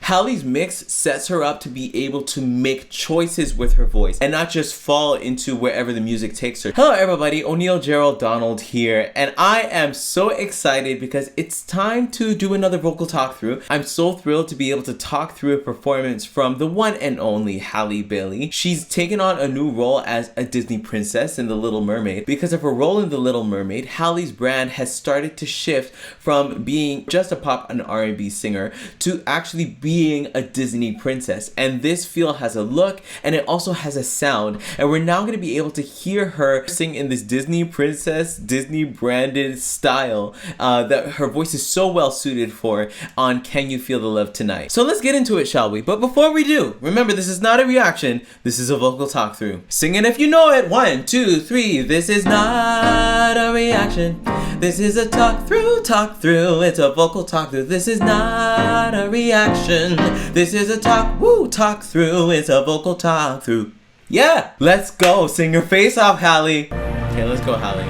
Halle's mix sets her up to be able to make choices with her voice and not just fall into wherever the music takes her. Hello everybody, O'Neal Gerald Donald here, and I am so excited because it's time to do another vocal talk through. I'm so thrilled to be able to talk through a performance from the one and only Halle Bailey. She's taken on a new role as a Disney princess in The Little Mermaid. Because of her role in The Little Mermaid, Halle's brand has started to shift from being just a pop and R&B singer to actually being a Disney princess. And this feel has a look and it also has a sound. And we're now going to be able to hear her sing in this Disney princess, Disney branded style that her voice is so well suited for on Can You Feel the Love Tonight. So let's get into it, shall we? But before we do, remember this is not a reaction, this is a vocal talk through. Sing it if you know it. 1, 2, 3. This is not a reaction. This is a talk through, talk through. It's a vocal talk through. This is not a reaction. This is a talk talk through. It's a vocal talk through. Yeah, let's go. Sing your face off, Halle. Okay, let's go, Halle.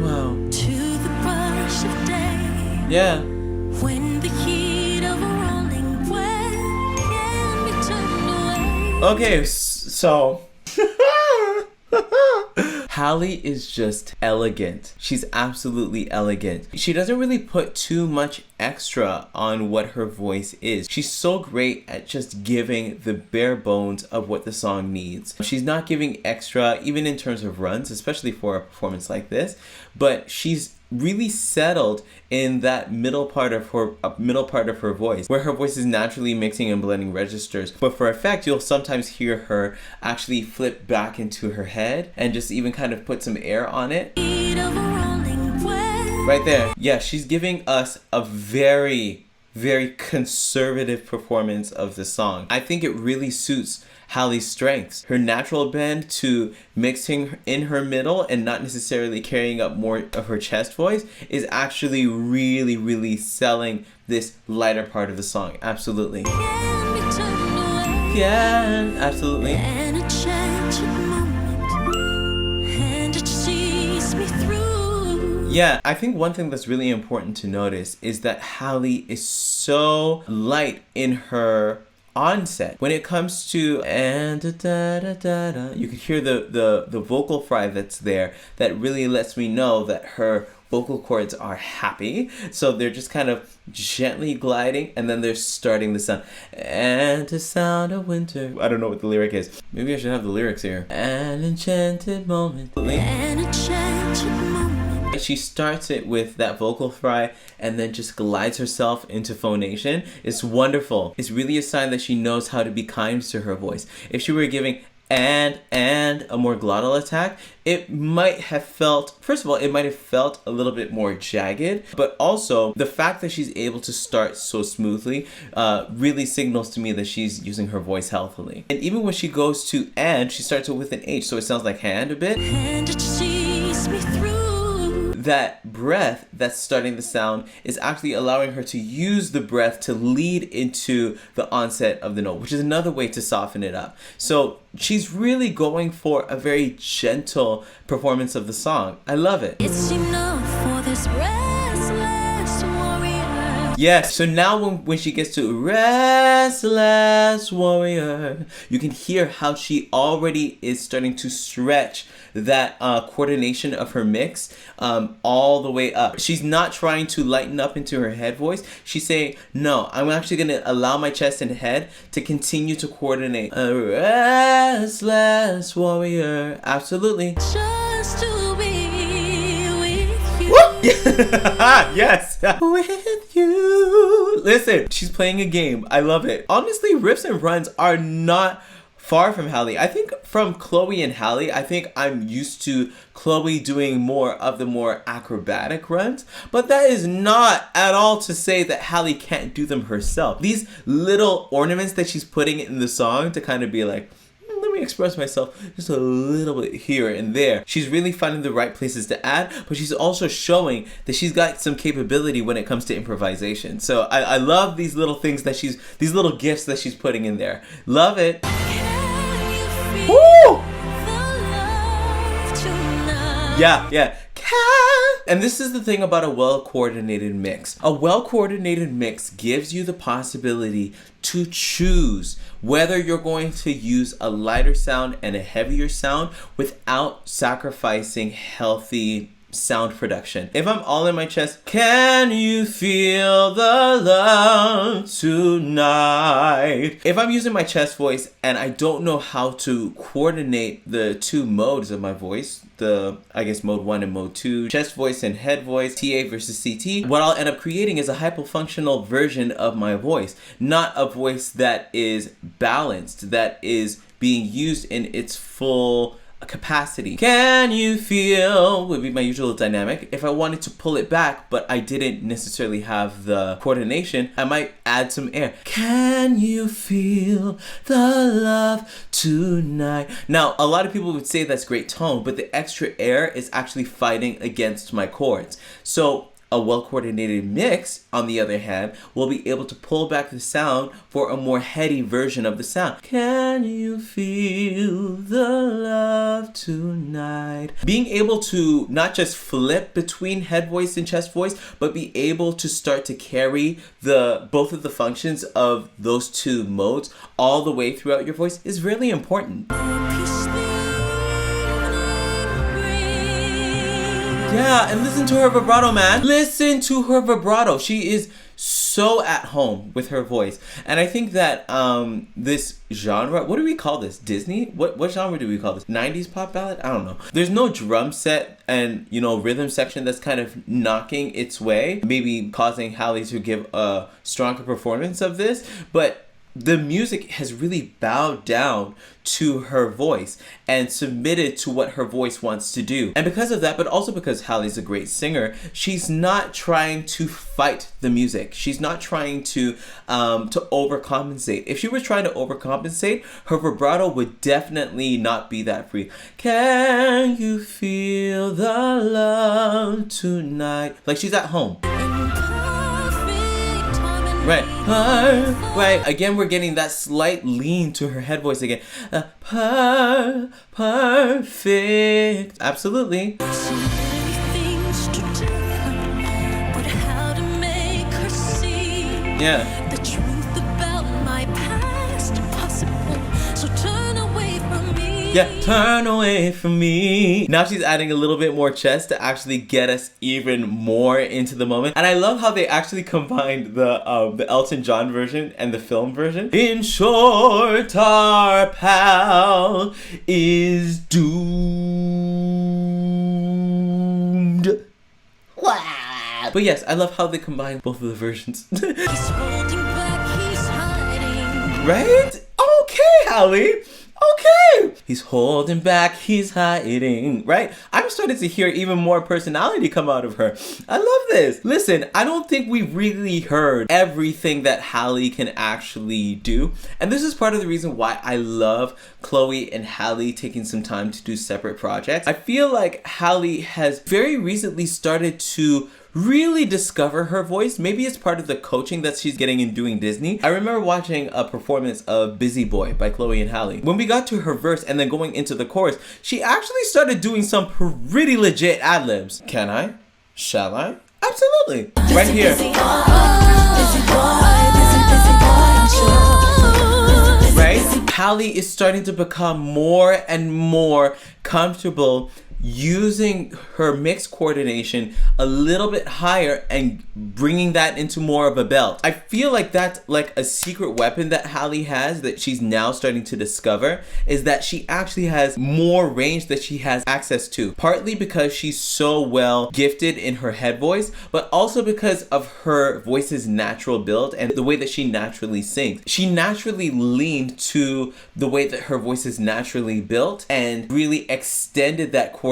Wow. Yeah. When the heat of a rolling wave can be turned away. Okay, so Halle is just elegant. She's absolutely elegant. She doesn't really put too much extra on what her voice is. She's so great at just giving the bare bones of what the song needs. She's not giving extra, even in terms of runs, especially for a performance like this, but she's really settled in that middle part of her voice, where her voice is naturally mixing and blending registers. But for effect, you'll sometimes hear her actually flip back into her head and just even kind of put some air on it. Right there. Yeah, she's giving us a very, very conservative performance of the song. I think it really suits Halle's strengths. Her natural bend to mixing in her middle and not necessarily carrying up more of her chest voice is actually really, really selling this lighter part of the song. Absolutely. Yeah, absolutely. Yeah, I think one thing that's really important to notice is that Halle is so light in her onset. When it comes to and da da da da, you can hear the vocal fry that's there that really lets me know that her vocal cords are happy. So they're just kind of gently gliding and then they're starting the sound. And the sound of winter. I don't know what the lyric is. Maybe I should have the lyrics here. An enchanted moment. An enchanted moment. She starts it with that vocal fry and then just glides herself into phonation. It's wonderful. It's really a sign that she knows how to be kind to her voice. If she were giving and a more glottal attack, it might have felt, first of all, it might have felt a little bit more jagged, but also the fact that she's able to start so smoothly really signals to me that she's using her voice healthily. And even when she goes to and, she starts it with an H, so it sounds like hand a bit. And it sees me through. That breath that's starting the sound is actually allowing her to use the breath to lead into the onset of the note, which is another way to soften it up. So she's really going for a very gentle performance of the song. I love it. It's enough for this restless warrior. Yes, so now when she gets to restless warrior, you can hear how she already is starting to stretch that coordination of her mix all the way up. She's not trying to lighten up into her head voice. She's saying, no, I'm actually going to allow my chest and head to continue to coordinate. A restless warrior. Absolutely. Just to be with you. Yes. With you. Listen, she's playing a game. I love it. Honestly, riffs and runs are not far from Halle. I think from Chloe and Halle, I think I'm used to Chloe doing more of the more acrobatic runs, but that is not at all to say that Halle can't do them herself. These little ornaments that she's putting in the song to kind of be like, let me express myself just a little bit here and there. She's really finding the right places to add, but she's also showing that she's got some capability when it comes to improvisation. So I love these little things that these little gifts that she's putting in there. Love it. Woo! Yeah. And this is the thing about a well-coordinated mix. A well-coordinated mix gives you the possibility to choose whether you're going to use a lighter sound and a heavier sound without sacrificing healthy sound production. If I'm all in my chest, can you feel the love tonight? If I'm using my chest voice and I don't know how to coordinate the two modes of my voice, I guess mode 1 and mode 2, chest voice and head voice, TA versus CT, what I'll end up creating is a hypofunctional version of my voice, not a voice that is balanced, that is being used in its full capacity. Can you feel would be my usual dynamic. If I wanted to pull it back, but I didn't necessarily have the coordination, I might add some air. Can you feel the love tonight? Now, a lot of people would say that's great tone, but the extra air is actually fighting against my chords. So a well-coordinated mix, on the other hand, will be able to pull back the sound for a more heady version of the sound. Can you feel the love tonight? Being able to not just flip between head voice and chest voice, but be able to start to carry both of the functions of those two modes all the way throughout your voice is really important. Yeah, and listen to her vibrato, man. Listen to her vibrato. She is so at home with her voice. And I think that this genre, what do we call this? Disney? What genre do we call this? 90s pop ballad? I don't know. There's no drum set and, rhythm section that's kind of knocking its way, maybe causing Halle to give a stronger performance of this, but the music has really bowed down to her voice and submitted to what her voice wants to do. And because of that, but also because Halle's a great singer, she's not trying to fight the music. She's not trying to overcompensate. If she was trying to overcompensate, her vibrato would definitely not be that free. Can you feel the love tonight? Like she's at home. Right. Right. Again, we're getting that slight lean to her head voice again. Perfect. Absolutely. Yeah. The truth about my past possible. So turn away from me. Yeah, turn away from me. Now she's adding a little bit more chest to actually get us even more into the moment. And I love how they actually combined the Elton John version and the film version. In short, our pal is doomed. But yes, I love how they combine both of the versions. He's holding back, he's hiding. Right? Okay, Halle. Okay. He's holding back, he's hiding. Right? I'm starting to hear even more personality come out of her. I love this. Listen, I don't think we've really heard everything that Halle can actually do. And this is part of the reason why I love Chloe and Halle taking some time to do separate projects. I feel like Halle has very recently started to really discover her voice. Maybe it's part of the coaching that she's getting in doing Disney. I remember watching a performance of Busy Boy by Chloe and Halle. When we got to her verse and then going into the chorus, she actually started doing some pretty legit ad-libs. Can I? Shall I? Absolutely. Right here. Right? Halle is starting to become more and more comfortable using her mix coordination a little bit higher and bringing that into more of a belt. I feel like that's like a secret weapon that Halle has that she's now starting to discover, is that she actually has more range that she has access to. Partly because she's so well gifted in her head voice, but also because of her voice's natural build and the way that she naturally sings. She naturally leaned to the way that her voice is naturally built and really extended that coordination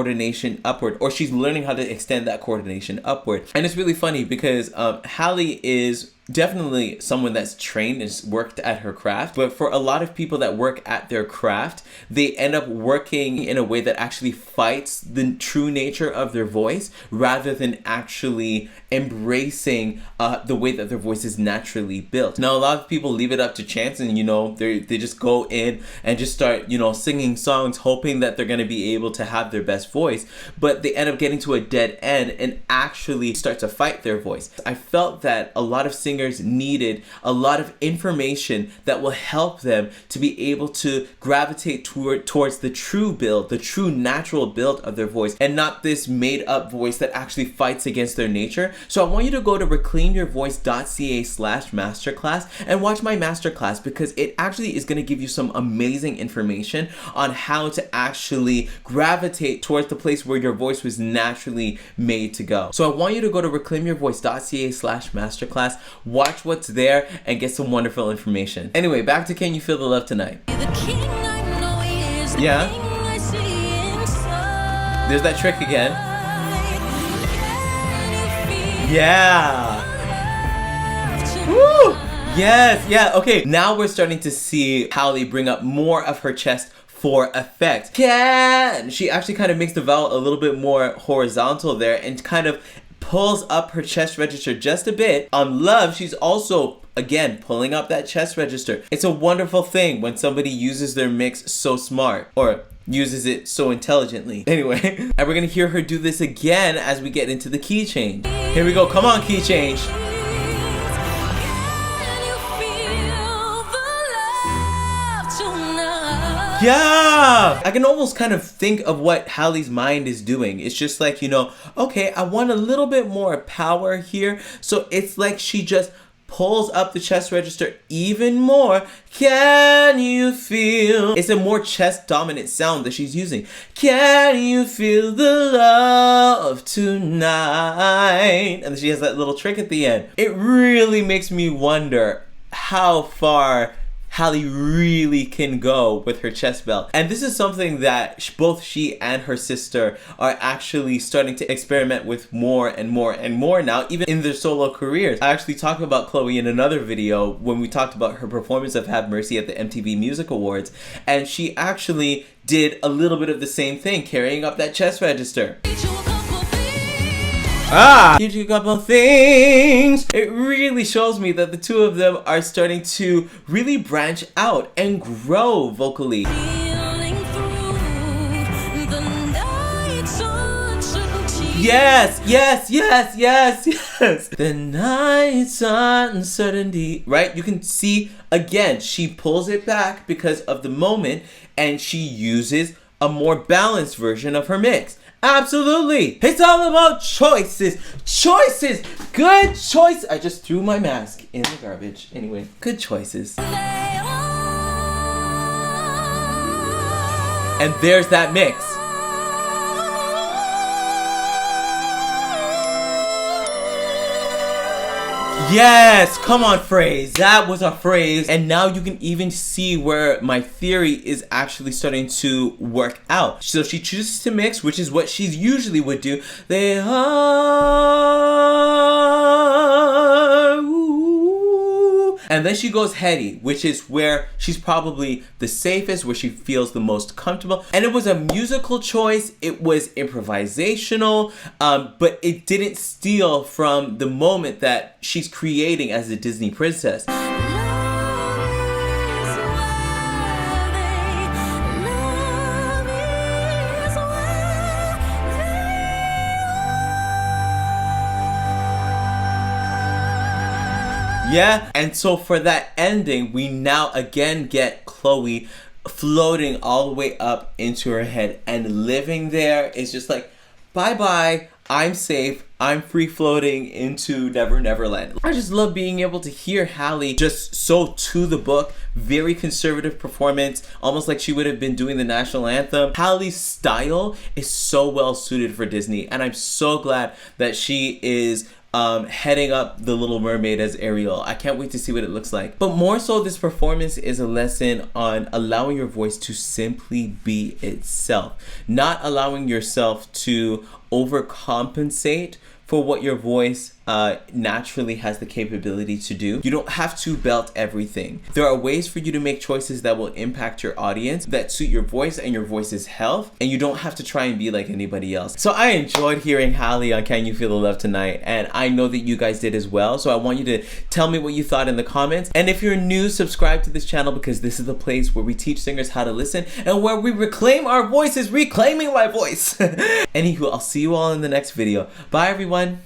upward, or she's learning how to extend that coordination upward. And it's really funny because Halle is definitely someone that's trained, has worked at her craft. But for a lot of people that work at their craft, they end up working in a way that actually fights the true nature of their voice rather than actually embracing the way that their voice is naturally built. Now, a lot of people leave it up to chance, and they just go in and just start singing songs hoping that they're going to be able to have their best voice, but they end up getting to a dead end and actually start to fight their voice. I felt that a lot of singers needed a lot of information that will help them to be able to gravitate towards the true build, the true natural build of their voice, and not this made up voice that actually fights against their nature. So I want you to go to reclaimyourvoice.ca/masterclass and watch my masterclass, because it actually is going to give you some amazing information on how to actually gravitate towards the place where your voice was naturally made to go. So I want you to go to reclaimyourvoice.ca/masterclass, watch what's there, and get some wonderful information. Anyway, back to Can You Feel the Love Tonight? Yeah? There's that trick again. Yeah. Woo! Yes, yeah, okay. Now we're starting to see Halle bring up more of her chest for effect. She actually kind of makes the vowel a little bit more horizontal there and kind of pulls up her chest register just a bit. On Love, she's also, again, pulling up that chest register. It's a wonderful thing when somebody uses their mix so smart, or uses it so intelligently. Anyway, and we're gonna hear her do this again as we get into the key change. Here we go, come on, key change. Yeah! I can almost kind of think of what Halle's mind is doing. It's just like, okay, I want a little bit more power here. So it's like she just pulls up the chest register even more. Can you feel? It's a more chest dominant sound that she's using. Can you feel the love tonight? And then she has that little trick at the end. It really makes me wonder how far Halle really can go with her chest belt. And this is something that both she and her sister are actually starting to experiment with more and more and more now, even in their solo careers. I actually talked about Chloe in another video when we talked about her performance of Have Mercy at the MTV Music Awards, and she actually did a little bit of the same thing, carrying up that chest register. Teach you a couple things. It really shows me that the two of them are starting to really branch out and grow vocally. Yes. The night's uncertainty. Right? You can see, again, she pulls it back because of the moment, and she uses a more balanced version of her mix. Absolutely. It's all about choices. Choices. Good choice. I just threw my mask in the garbage. Anyway, good choices. And there's that mix. Yes, come on, phrase. That was a phrase. And now you can even see where my theory is actually starting to work out. So she chooses to mix, which is what she usually would do. They are, ooh. And then she goes heady, which is where she's probably the safest, where she feels the most comfortable. And it was a musical choice. It was improvisational, but it didn't steal from the moment that she's creating as a Disney princess. Yeah, and so for that ending, we now again get Chloe floating all the way up into her head, and living there is just like, bye-bye, I'm safe, I'm free floating into Never Neverland. I just love being able to hear Halle just so to the book, very conservative performance, almost like she would have been doing the national anthem. Halle's style is so well suited for Disney, and I'm so glad that she is heading up the Little Mermaid as Ariel. I can't wait to see what it looks like. But more so, this performance is a lesson on allowing your voice to simply be itself, not allowing yourself to overcompensate for what your voice naturally has the capability to do. You don't have to belt everything. There are ways for you to make choices that will impact your audience, that suit your voice and your voice's health, and you don't have to try and be like anybody else. So I enjoyed hearing Halle on Can You Feel the Love Tonight, and I know that you guys did as well. So I want you to tell me what you thought in the comments. And if you're new, subscribe to this channel, because this is the place where we teach singers how to listen and where we reclaim our voices, reclaiming my voice. Anywho, I'll see you all in the next video. Bye everyone.